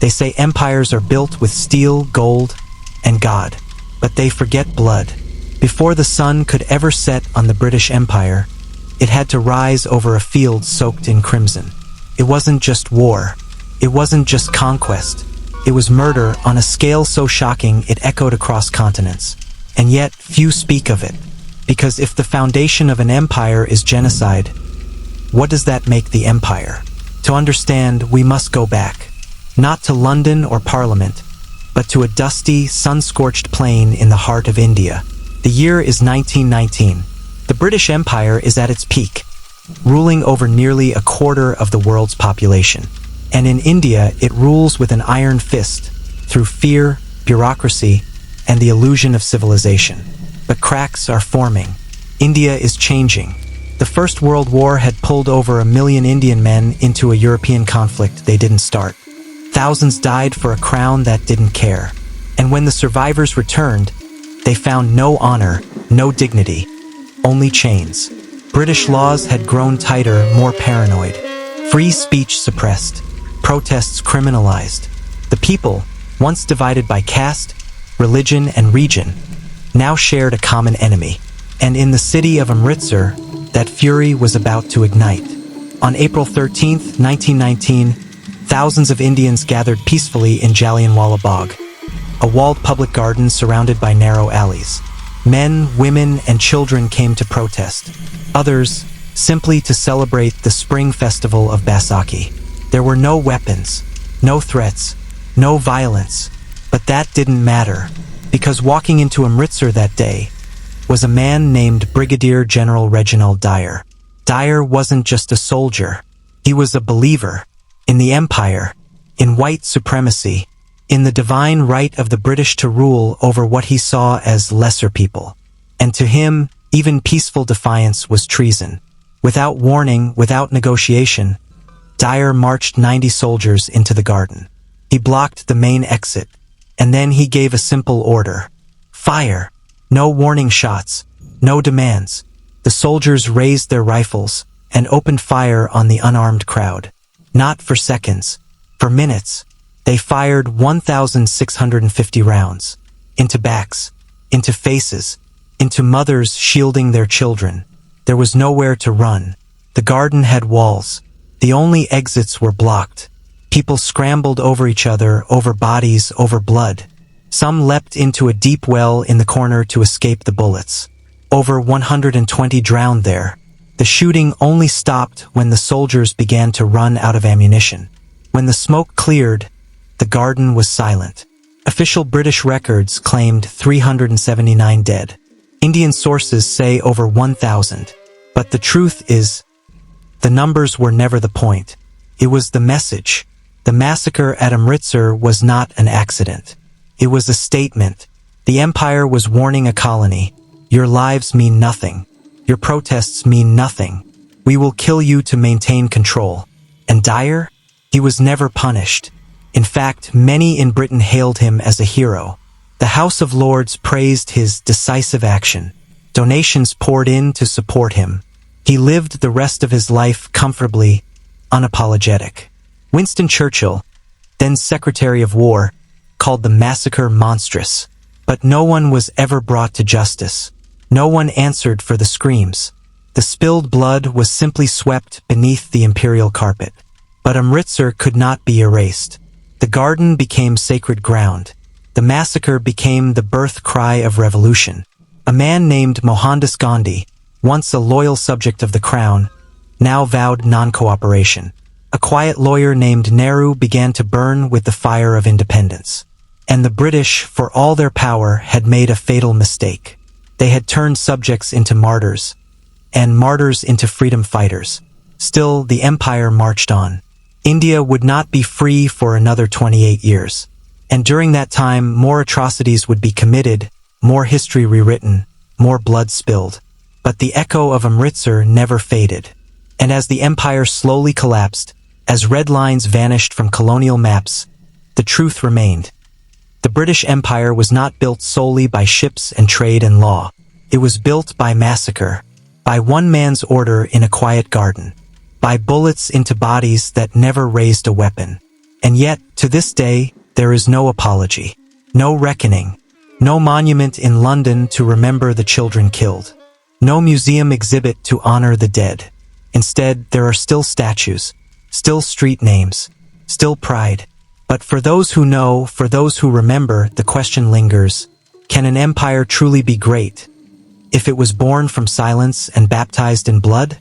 They say empires are built with steel, gold, and God. But they forget blood. Before the sun could ever set on the British Empire, it had to rise over a field soaked in crimson. It wasn't just war. It wasn't just conquest. It was murder on a scale so shocking it echoed across continents. And yet, few speak of it. Because if the foundation of an empire is genocide, what does that make the empire? To understand, we must go back. Not to London or Parliament, but to a dusty, sun-scorched plain in the heart of India. The year is 1919. The British Empire is at its peak, ruling over nearly a quarter of the world's population. And in India, it rules with an iron fist, through fear, bureaucracy, and the illusion of civilization. But cracks are forming. India is changing. The First World War had pulled over 1 million Indian men into a European conflict they didn't start. Thousands died for a crown that didn't care. And when the survivors returned, they found no honor, no dignity, only chains. British laws had grown tighter, more paranoid. Free speech suppressed. Protests criminalized. The people, once divided by caste, religion, and region, now shared a common enemy. And in the city of Amritsar, that fury was about to ignite. On April 13, 1919, thousands of Indians gathered peacefully in Jallianwala Bagh, a walled public garden surrounded by narrow alleys. Men, women, and children came to protest. Others, simply to celebrate the spring festival of Baisakhi. There were no weapons, no threats, no violence. But that didn't matter, because walking into Amritsar that day was a man named Brigadier General Reginald Dyer. Dyer wasn't just a soldier. He was a believer in the empire, in white supremacy, in the divine right of the British to rule over what he saw as lesser people. And to him, even peaceful defiance was treason. Without warning, without negotiation, Dyer marched 90 soldiers into the garden. He blocked the main exit, and then he gave a simple order. Fire! No warning shots, no demands. The soldiers raised their rifles and opened fire on the unarmed crowd. Not for seconds, for minutes. They fired 1,650 rounds. Into backs, into faces, into mothers shielding their children. There was nowhere to run. The garden had walls. The only exits were blocked. People scrambled over each other, over bodies, over blood. Some leapt into a deep well in the corner to escape the bullets. Over 120 drowned there. The shooting only stopped when the soldiers began to run out of ammunition. When the smoke cleared, the garden was silent. Official British records claimed 379 dead. Indian sources say over 1,000. But the truth is, the numbers were never the point. It was the message. The massacre at Amritsar was not an accident. It was a statement. The empire was warning a colony. Your lives mean nothing. Your protests mean nothing. We will kill you to maintain control. And Dyer? He was never punished. In fact, many in Britain hailed him as a hero. The House of Lords praised his decisive action. Donations poured in to support him. He lived the rest of his life comfortably, unapologetic. Winston Churchill, then Secretary of War, called the massacre monstrous. But no one was ever brought to justice. No one answered for the screams. The spilled blood was simply swept beneath the imperial carpet. But Amritsar could not be erased. The garden became sacred ground. The massacre became the birth cry of revolution. A man named Mohandas Gandhi, once a loyal subject of the crown, now vowed non-cooperation. A quiet lawyer named Nehru began to burn with the fire of independence. And the British, for all their power, had made a fatal mistake. They had turned subjects into martyrs, and martyrs into freedom fighters. Still, the empire marched on. India would not be free for another 28 years. And during that time, more atrocities would be committed, more history rewritten, more blood spilled. But the echo of Amritsar never faded. And as the empire slowly collapsed, as red lines vanished from colonial maps, the truth remained. The British Empire was not built solely by ships and trade and law. It was built by massacre, by one man's order in a quiet garden, by bullets into bodies that never raised a weapon. And yet, to this day, there is no apology, no reckoning, no monument in London to remember the children killed, no museum exhibit to honor the dead. Instead, there are still statues, still street names, still pride. But for those who know, for those who remember, the question lingers, can an empire truly be great if it was born from silence and baptized in blood?